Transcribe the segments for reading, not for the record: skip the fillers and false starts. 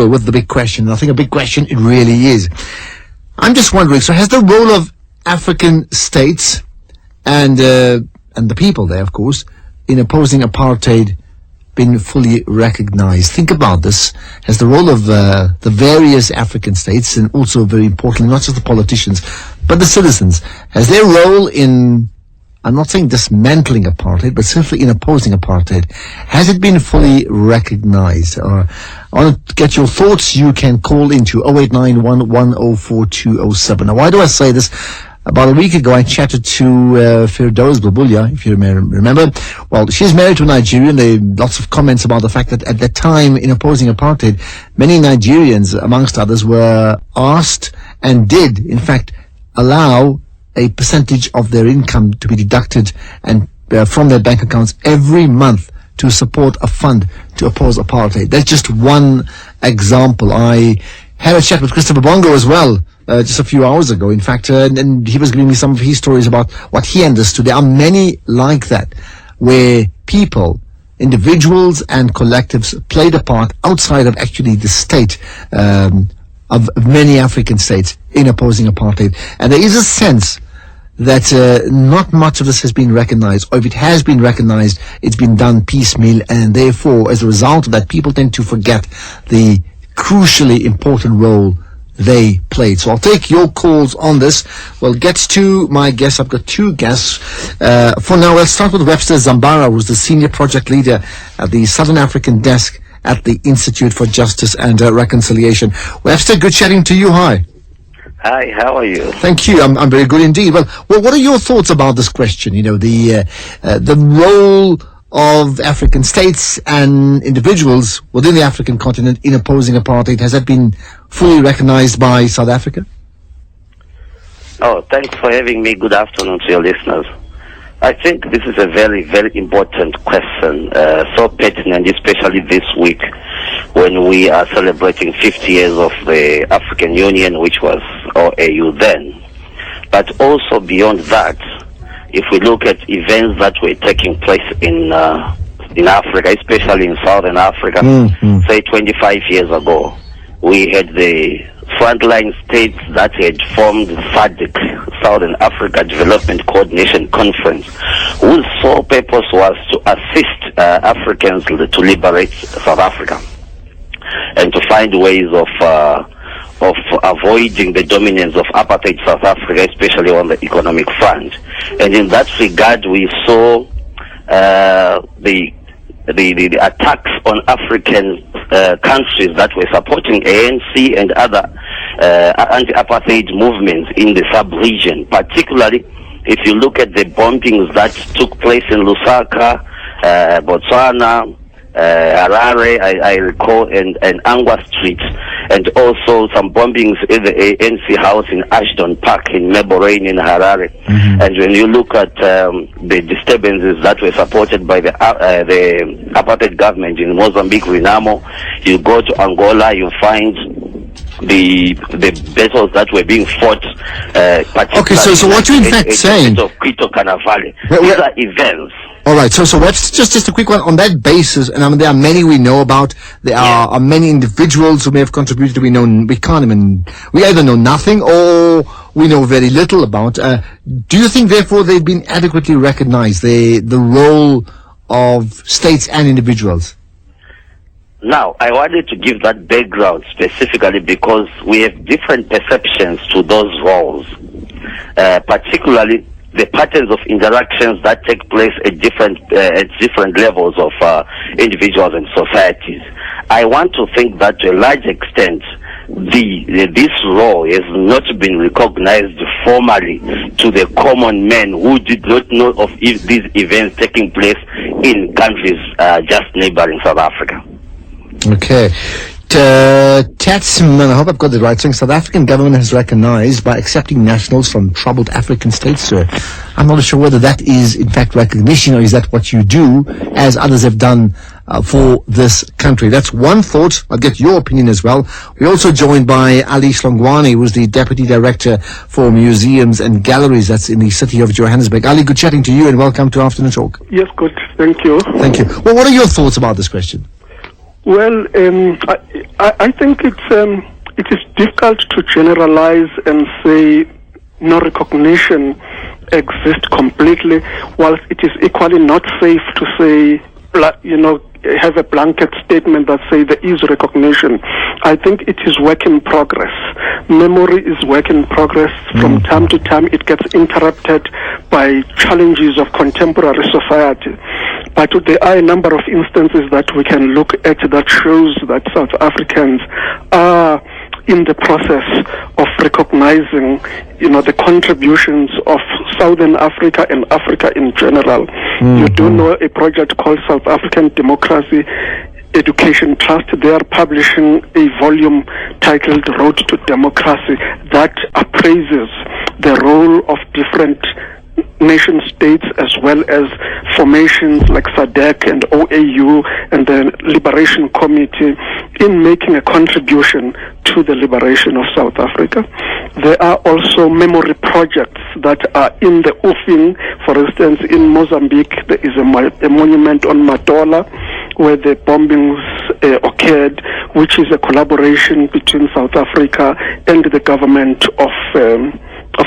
with the big question. I think a big question it really is. I'm just wondering, so has the role of African states and the people there, of course, in opposing apartheid been fully recognized? Think about this. Has the role of the various African states, and also very importantly, not just the politicians, but the citizens, has their role in, I'm not saying dismantling apartheid, but simply in opposing apartheid, has it been fully recognized? I want to get your thoughts. You can call into 0891 104207. Now, why do I say this? About a week ago, I chatted to Firdaus Babulia, if you remember. Well, she's married to a Nigerian. There are lots of comments about the fact that at that time, in opposing apartheid, many Nigerians, amongst others, were asked and did, in fact, allow a percentage of their income to be deducted and from their bank accounts every month to support a fund to oppose apartheid. That's just one example. I had a chat with Christopher Bongo as well just a few hours ago, in fact, and he was giving me some of his stories about what he understood. There are many like that, where people, individuals and collectives played a part outside of actually the state of many African states in opposing apartheid. And there is a sense that not much of this has been recognized, or if it has been recognized, it's been done piecemeal, and therefore, as a result of that, people tend to forget the crucially important role they played. So I'll take your calls on this. We'll get to my guests. I've got two guests. For now, let's start with Webster Zambara, who's the senior project leader at the Southern African desk at the Institute for Justice and Reconciliation. Webster, good chatting to you. Hi. Hi, how are you? Thank you. I'm very good indeed. Well, what are your thoughts about this question? You know, the role of African states and individuals within the African continent in opposing apartheid. Has that been fully recognized by South Africa? Oh, thanks for having me. Good afternoon to your listeners. I think this is a very, very important question, so pertinent, especially this week when we are celebrating 50 years of the African Union, which was OAU then. But also beyond that, if we look at events that were taking place in Africa, especially in Southern Africa, say 25 years ago, we had the frontline states that had formed SADC, Southern Africa Development Coordination Conference, whose sole purpose was to assist Africans to liberate South Africa and to find ways of avoiding the dominance of apartheid South Africa, especially on the economic front. And in that regard, we saw the attacks on African countries that were supporting ANC and other anti-apartheid movements in the sub-region. Particularly, if you look at the bombings that took place in Lusaka, Botswana, Harare, I recall, and Angwa Street, and also some bombings in the ANC house in Ashton Park in Meborain in Harare. And when you look at the disturbances that were supported by the apartheid government in Mozambique, Renamo, you go to Angola, you find the battles that were being fought. Okay, so what you're in fact saying? Of Quito Carnavale. These are events. All right, so what's just a quick one on that basis, and I mean there are many we know about. There are many individuals who may have contributed. We either know nothing or we know very little about. Do you think, therefore, they've been adequately recognized, the role of states and individuals? Now, I wanted to give that background specifically because we have different perceptions to those roles, particularly the patterns of interactions that take place at different levels of individuals and societies. I want to think that to a large extent, this role has not been recognized formally to the common man who did not know of these events taking place in countries just neighboring South Africa. Okay. Tatsman, I hope I've got the right thing. South African government has recognized by accepting nationals from troubled African states, sir. I'm not sure whether that is in fact recognition, or is that what you do, as others have done for this country. That's one thought. I'll get your opinion as well. We're also joined by Ali Slongwane, who's the Deputy Director for Museums and Galleries. That's in the city of Johannesburg. Ali, good chatting to you and welcome to Afternoon Talk. Yes, good. Thank you. Thank you. Well, what are your thoughts about this question? Well, I think it is difficult to generalize and say no recognition exists completely, whilst it is equally not safe to say, have a blanket statement that say there is recognition. I think it is work in progress. Memory is work in progress. From time to time it gets interrupted by challenges of contemporary society. But there are a number of instances that we can look at that shows that South Africans are in the process of recognizing, the contributions of Southern Africa and Africa in general. You do know a project called South African Democracy Education Trust. They are publishing a volume titled Road to Democracy that appraises the role of different nation states as well as formations like SADC and OAU and the Liberation Committee in making a contribution to the liberation of South Africa. There are also memory projects that are in the offing. For instance, in Mozambique, there is a monument on Matola where the bombings occurred, which is a collaboration between South Africa and the government of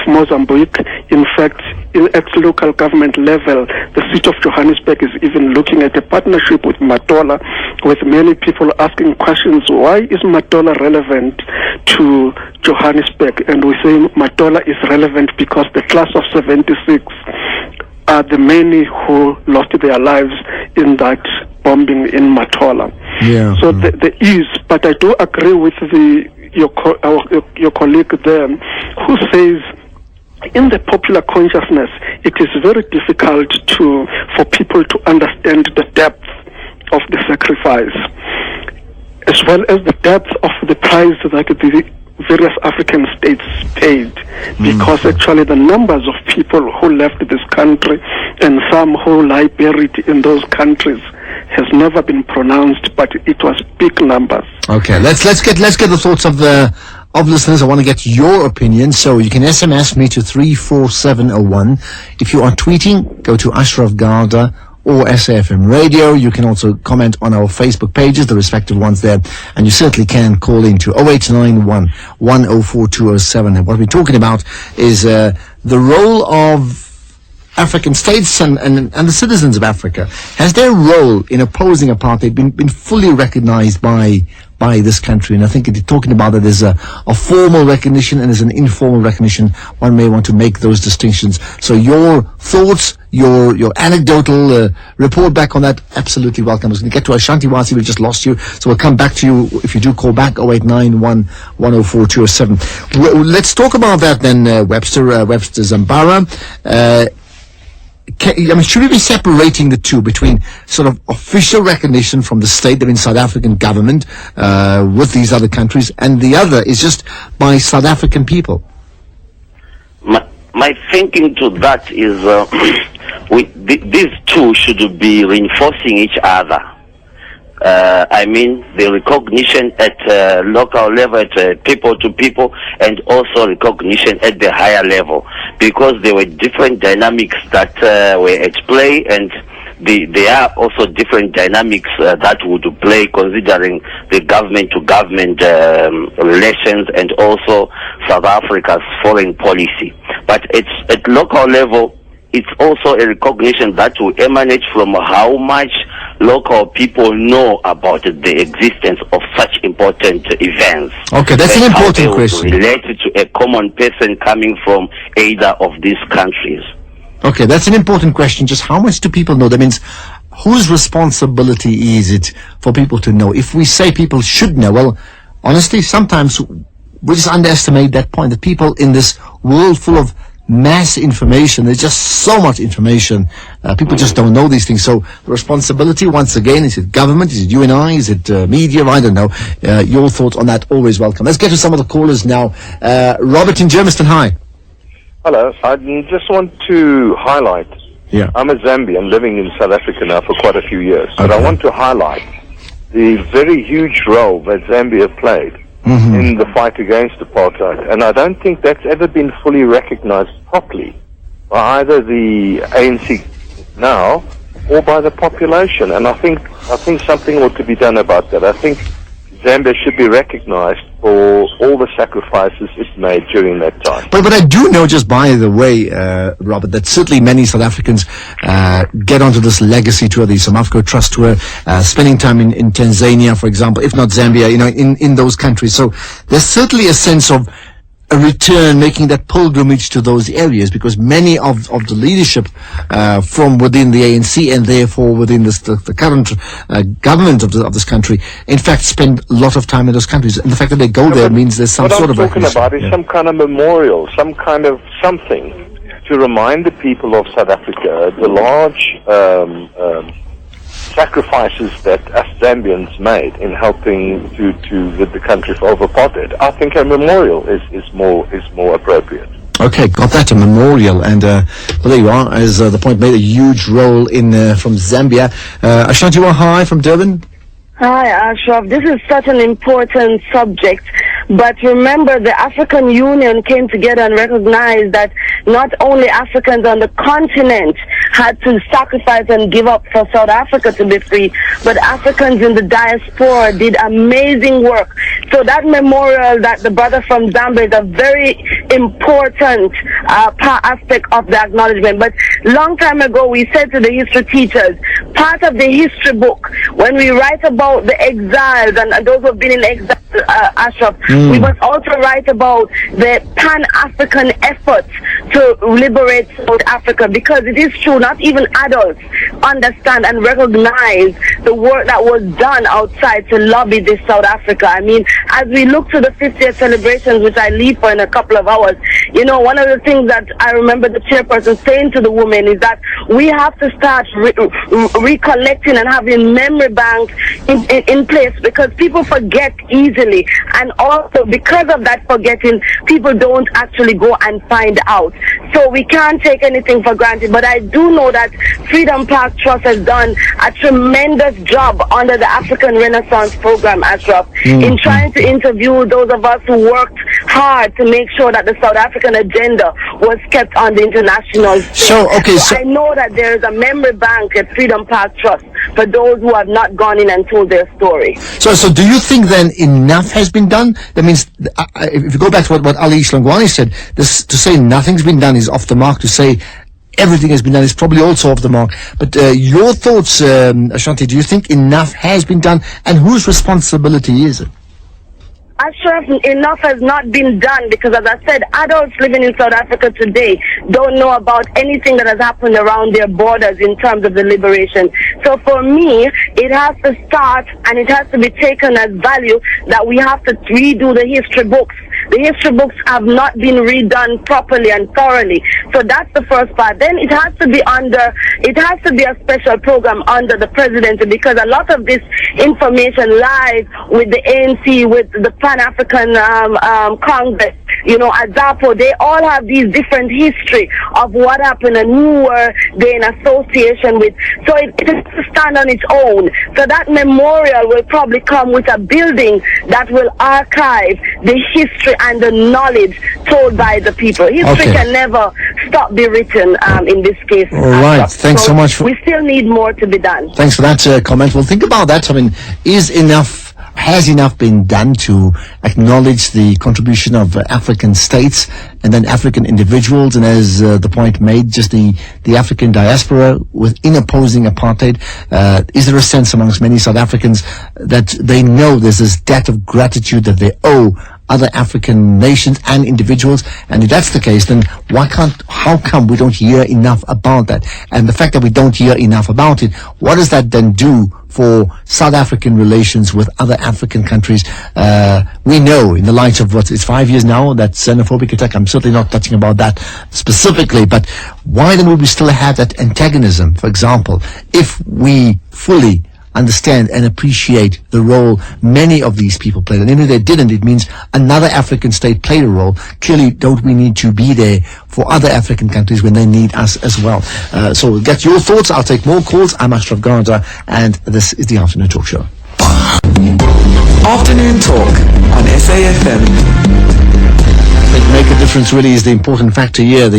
Mozambique. In fact, at local government level, the city of Johannesburg is even looking at a partnership with Matola, with many people asking questions, why is Matola relevant to Johannesburg? And we say Matola is relevant because the class of 76 are the many who lost their lives in that bombing in Matola. Yeah. So there is, but I do agree with your colleague there who says in the popular consciousness it is very difficult for people to understand the depth of the sacrifice as well as the depth of the price that the various African states paid, because actually the numbers of people who left this country and some who lie buried in those countries has never been pronounced, but it was big numbers. Okay, let's get the thoughts of listeners. I want to get your opinion, so you can SMS me to 34701. If you are tweeting, go to Ashraf Garda or SAfm Radio. You can also comment on our Facebook pages, the respective ones there, and you certainly can call in to 0891 104 207. And what we're talking about is the role of African states and the citizens of Africa. Has their role in opposing apartheid been fully recognized by this country? And I think talking about that, there's a formal recognition and there's an informal recognition. One may want to make those distinctions. So your thoughts, your anecdotal report back on that, absolutely welcome. I was going to get to Ashanti Wasi, we just lost you, so we'll come back to you if you do call back. 0891 104 207. Let's talk about that then, Webster Zambara. Should we be separating the two between sort of official recognition from the state, that means South African government with these other countries, and the other is just by South African people? My thinking to that is these two should be reinforcing each other. The recognition at local level, at people to people, and also recognition at the higher level, because there were different dynamics that were at play, and there are also different dynamics that would play, considering the government-to-government relations and also South Africa's foreign policy. But it's at local level. It's also a recognition that will emanate from how much local people know about the existence of such important events. Okay, that's an important question. Related to a common person coming from either of these countries. Okay, that's an important question. Just how much do people know? That means whose responsibility is it for people to know? If we say people should know, well, honestly, sometimes we just underestimate that point, that people in this world full of mass information, there's just so much information, people just don't know these things. So the responsibility, once again, is it government, is it you and I, is it media? I don't know. Your thoughts on that, always welcome. Let's get to some of the callers now. Robert in Germiston, hi. Hello, I just want to highlight, I'm a Zambian living in South Africa now for quite a few years, but I want to highlight the very huge role that Zambia played in the fight against apartheid. And I don't think that's ever been fully recognized properly by either the ANC now or by the population. And I think something ought to be done about that. I think Zambia should be recognized for all the sacrifices it made during that time. But I do know, just by the way, Robert, that certainly many South Africans get onto this legacy tour, the South Africa Trust Tour, spending time in Tanzania, for example, if not Zambia, in those countries. So there's certainly a sense of a return, making that pilgrimage to those areas, because many of the leadership from within the ANC and therefore within the current government of this country, in fact, spend a lot of time in those countries. And the fact that they go there means there's some sort of... What I'm talking about is some kind of memorial, some kind of something to remind the people of South Africa the large sacrifices that us Zambians made in helping to rid the country of apartheid. I think a memorial is more appropriate. Okay, got that, a memorial. And well, there you are, as the point made, a huge role in from Zambia. Ashantiwa, hi from Durban. Hi, Ashraf. This is such an important subject. But remember, the African Union came together and recognized that not only Africans on the continent had to sacrifice and give up for South Africa to be free, but Africans in the diaspora did amazing work. So that memorial that the brother from Zambia is a very important aspect of the acknowledgement. But long time ago, we said to the history teachers, part of the history book, when we write about the exiles and those who have been in exile, Ashraf, we must also write about the Pan-African efforts to liberate South Africa, because it is true, not even adults understand and recognize the work that was done outside to lobby this South Africa. I mean, as we look to the 50th celebrations, which I leave for in a couple of hours, one of the things that I remember the chairperson saying to the women is that we have to start recollecting and having memory banks in place, because people forget easily, and also because of that forgetting, people don't actually go and find out. So we can't take anything for granted. But I do know that Freedom Park Trust has done a tremendous job under the African Renaissance Program, Ashraf, in trying to interview those of us who worked hard to make sure that the South African agenda was kept on the international stage. So I know that there is a memory bank at Freedom Park Trust for those who have not gone in and told their story. So do you think then enough has been done? That means, if you go back to what Ali Shlangwani said, to say nothing's been done is off the mark. To say everything has been done is probably also off the mark. But your thoughts, Ashanti, do you think enough has been done? And whose responsibility is it? Ashraf, enough has not been done, because, as I said, adults living in South Africa today don't know about anything that has happened around their borders in terms of the liberation. So for me, it has to start, and it has to be taken as value that we have to redo the history books. The history books have not been redone properly and thoroughly. So that's the first part. Then it has to be a special program under the presidency, because a lot of this information lies with the ANC, with the Pan-African Congress, AZAPO. They all have these different history of what happened and who were they in association with. So it has to stand on its own. So that memorial will probably come with a building that will archive the history and the knowledge told by the people. History can never stop being written in this case. All right. Thanks so much. We still need more to be done. Thanks for that comment. Well, think about that. I mean, has enough been done to acknowledge the contribution of African states and then African individuals, and as the point made, just the African diaspora in opposing apartheid? Is there a sense amongst many South Africans that they know there's this debt of gratitude that they owe other African nations and individuals? And if that's the case, then how come we don't hear enough about that? And the fact that we don't hear enough about it, what does that then do for South African relations with other African countries? We know, in the light of it's 5 years now, that xenophobic attack, I'm certainly not touching about that specifically, but why then would we still have that antagonism, for example, if we fully understand and appreciate the role many of these people played? And even if they didn't, it means another African state played a role. Clearly, don't we need to be there for other African countries when they need us as well? So we'll get your thoughts. I'll take more calls. I'm Ashraf Garda, and this is the Afternoon Talk Show. Afternoon Talk on SAfm. Make a difference. difference really is the important factor here.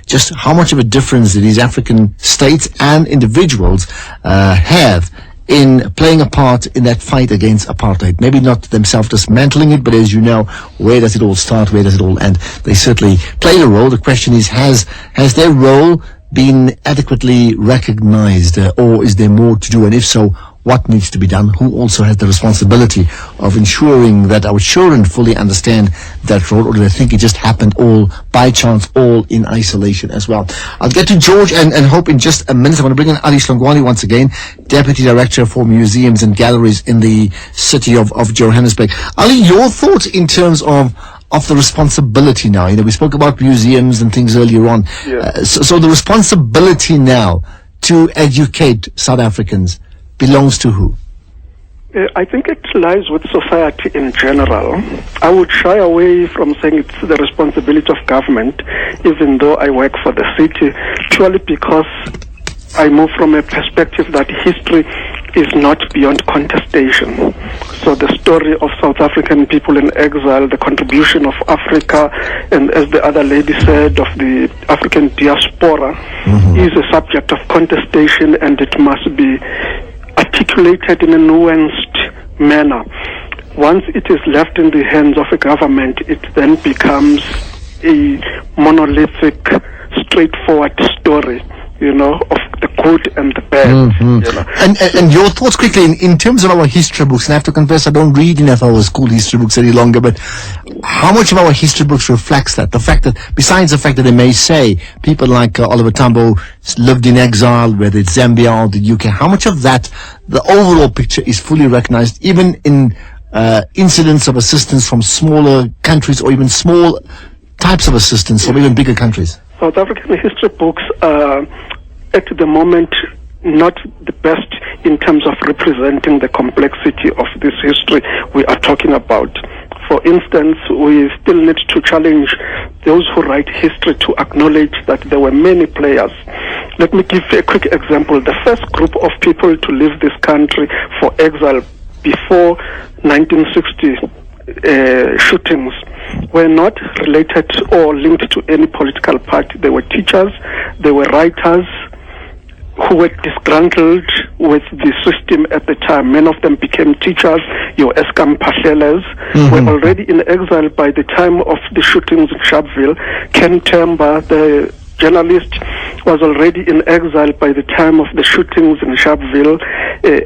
Just how much of a difference do these African states and individuals have in playing a part in that fight against apartheid. Maybe not themselves dismantling it, but as you know, where does it all start? Where does it all end? They certainly played a role. The question is, has their role been adequately recognized, or is there more to do? And if so, what needs to be done? Who also has the responsibility of ensuring that our children fully understand that role, or do they think it just happened all by chance, all in isolation as well? I'll get to George and Hope in just a minute. I want to bring in Ali Shlongwane once again, Deputy Director for Museums and Galleries in the city of Johannesburg. Ali, your thoughts in terms of the responsibility now? We spoke about museums and things earlier on. Yeah. So the responsibility now to educate South Africans belongs to who? I think it lies with society in general. I would shy away from saying it's the responsibility of government, even though I work for the city, purely because I move from a perspective that history is not beyond contestation. So the story of South African people in exile, the contribution of Africa, and as the other lady said, of the African diaspora, is a subject of contestation, and it must be articulated in a nuanced manner. Once it is left in the hands of a government, it then becomes a monolithic, straightforward story, of the good and the bad. And your thoughts quickly in terms of our history books, and I have to confess I don't read enough of our school history books any longer, but how much of our history books reflects that? The fact that, besides the fact that they may say people like Oliver Tambo lived in exile, whether it's Zambia or the UK, how much of that, the overall picture is fully recognized, even in incidents of assistance from smaller countries, or even small types of assistance from even bigger countries? South African history books are, at the moment, not the best in terms of representing the complexity of this history we are talking about. For instance, we still need to challenge those who write history to acknowledge that there were many players. Let me give a quick example. The first group of people to leave this country for exile before 1960 shootings were not related or linked to any political party. They were teachers, they were writers who were disgruntled with the system at the time. Many of them became teachers. Your SAfm Pahlelas were already in exile by the time of the shootings in Sharpeville. Ken Temba, the journalist, was already in exile by the time of the shootings in Sharpeville,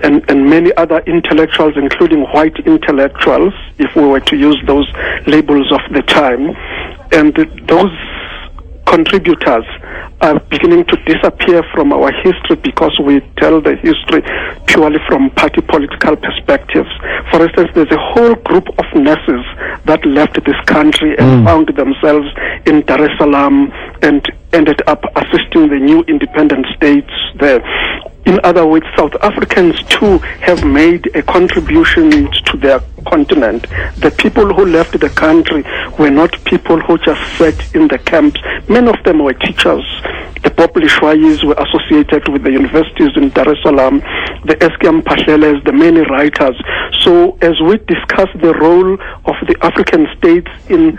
and many other intellectuals, including white intellectuals, if we were to use those labels of the time. And those contributors are beginning to disappear from our history because we tell the history purely from party political perspectives. For instance, there's a whole group of nurses that left this country and found themselves in Dar es Salaam and ended up assisting the new independent states there. In other words, South Africans too have made a contribution to their continent. The people who left the country were not people who just sat in the camps. Many of them were teachers. The Populi Shwayis were associated with the universities in Dar es Salaam, the SAfm Pahlelas, the many writers. So as we discuss the role of the African states in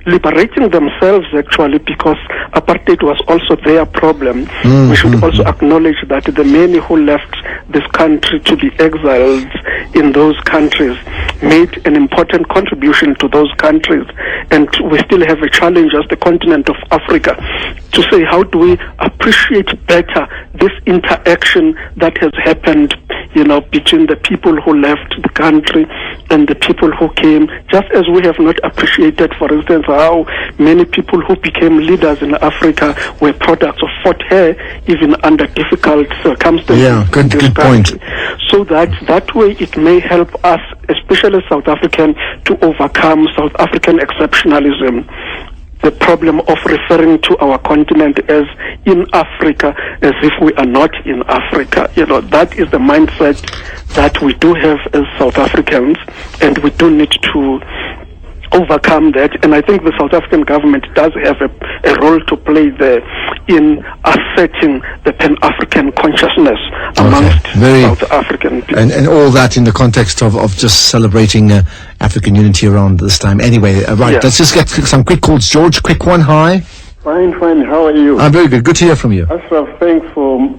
liberating themselves, actually, because apartheid was also their problem, we should also acknowledge that the many who left this country to be exiled in those countries made an important contribution to those countries. And we still have a challenge as the continent of Africa to say, how do we appreciate better this interaction that has happened, between the people who left the country and the people who came, just as we have not appreciated, for instance, how many people who became leaders in Africa were products of fought hair, even under difficult circumstances. Yeah, good point. So that way it may help us, especially South African, to overcome South African exceptionalism. The problem of referring to our continent as in Africa, as if we are not in Africa. That is the mindset that we do have as South Africans, and we do need to overcome that, and I think the South African government does have a role to play there in asserting the Pan-African consciousness amongst South African people. And all that in the context of just celebrating African unity around this time. Anyway, let's just get some quick calls. George, quick one, hi. Fine, how are you? I'm very good, good to hear from you. Ashraf, thanks for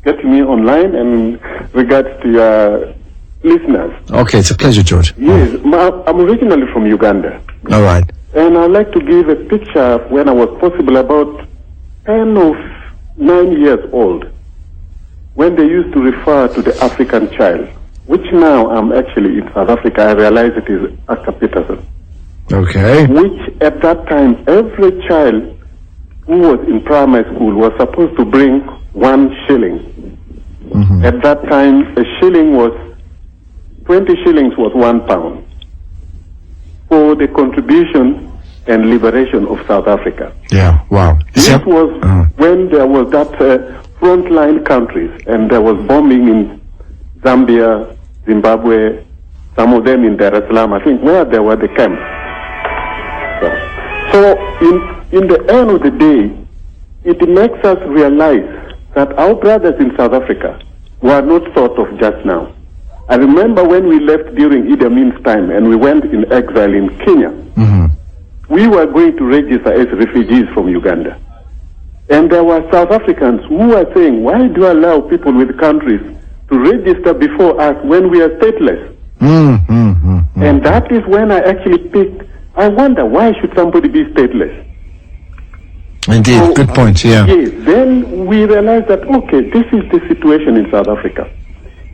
getting me online and regards to your listeners. Okay, it's a pleasure, George. Yes, I'm originally from Uganda. All right. And I'd like to give a picture when I was possible about 10 or 9 years old, when they used to refer to the African child, which now I'm actually in South Africa, I realize it is Astor Peterson. Okay. Which at that time, every child who was in primary school was supposed to bring 1 shilling. Mm-hmm. At that time, a shilling was 20 shillings was £1 for the contribution and liberation of South Africa. Yeah, wow. This was when there was that frontline countries, and there was bombing in Zambia, Zimbabwe, some of them in Dar es Salaam, I think, where there were the camps. So in the end of the day, it makes us realize that our brothers in South Africa were not thought of just now. I remember when we left during Idi Amin's time and we went in exile in Kenya, we were going to register as refugees from Uganda. And there were South Africans who were saying, why do you allow people with countries to register before us when we are stateless? And that is when I actually picked, I wonder, why should somebody be stateless? Indeed, so, good point, yeah. Yes, then we realized that, okay, this is the situation in South Africa.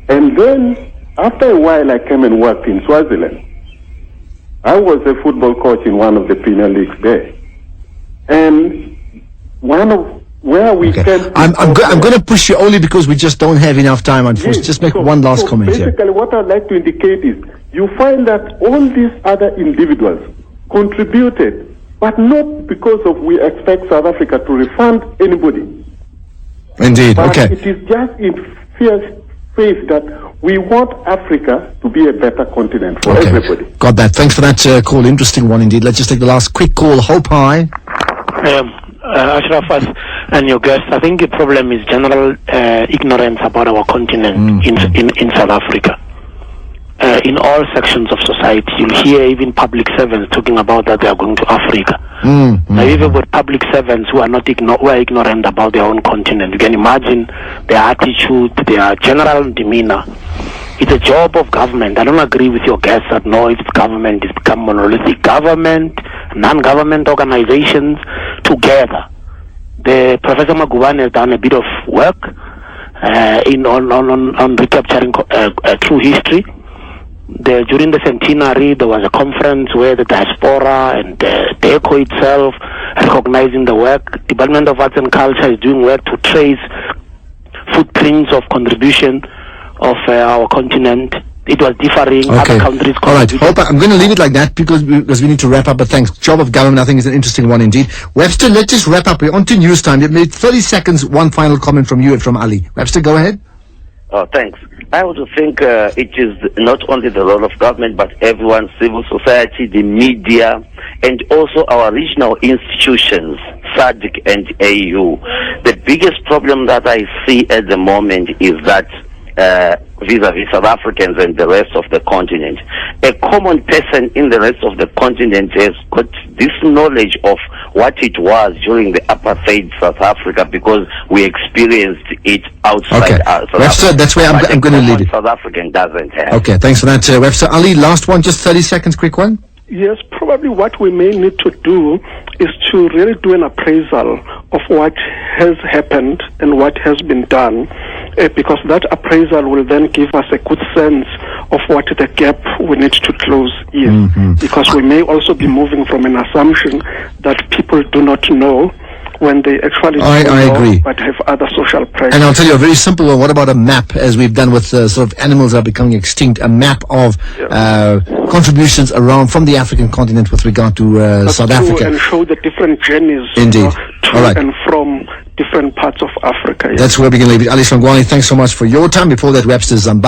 And then, after a while, I came and worked in Swaziland. I was a football coach in one of the Premier Leagues there. And one of where we came... I'm going to push you only because we just don't have enough time, unfortunately. Yes, just make one last comment here. Basically, what I'd like to indicate is, you find that all these other individuals contributed, but not because of we expect South Africa to refund anybody. Indeed, but okay. It is just in fierce faith that we want Africa to be a better continent for everybody. Got that. Thanks for that call. Interesting one indeed. Let's just take the last quick call. Hope, hi. Ashraf and your guests, I think the problem is general ignorance about our continent in South Africa. In all sections of society, you'll hear even public servants talking about that they are going to Africa. Now, even with public servants who are who are ignorant about their own continent, you can imagine their attitude, their general demeanor. It's a job of government. I don't agree with your guests that no, if it's government, it's become monolithic. Government, non-government organizations together. The Professor Magubane has done a bit of work on recapturing true history. During the centenary, there was a conference where the diaspora and the DECO itself recognizing the work. Department of Arts and Culture is doing work to trace footprints of contribution of our continent. It was differing. Other countries. All right. Hope I'm going to leave it like that because we need to wrap up. But thanks. Job of government, I think, is an interesting one indeed. Webster, let's just wrap up. We're on to news time. You made 30 seconds. One final comment from you and from Ali. Webster, go ahead. Oh, thanks. I would think it is not only the role of government, but everyone, civil society, the media, and also our regional institutions, SADC and AU. The biggest problem that I see at the moment is that vis-a-vis South Africans and the rest of the continent. A common person in the rest of the continent has got this knowledge of what it was during the apartheid South Africa because we experienced it outside South Webster, that's where I'm going to lead it. South African doesn't have. Okay, thanks for that, Webster. Ali, last one, just 30 seconds, quick one. Yes, probably what we may need to do is to really do an appraisal of what has happened and what has been done, because that appraisal will then give us a good sense of what the gap we need to close is. Because we may also be moving from an assumption that people do not know when they actually I agree. But have other social pressures. And I'll tell you a very simple one. What about a map, as we've done with sort of animals that are becoming extinct, a map of contributions around from the African continent with regard to South Africa. And show the different journeys Indeed. To and from different parts of Africa. That's where we can leave it. Ali Sangwani, thanks so much for your time. Before that, Webster Zambara.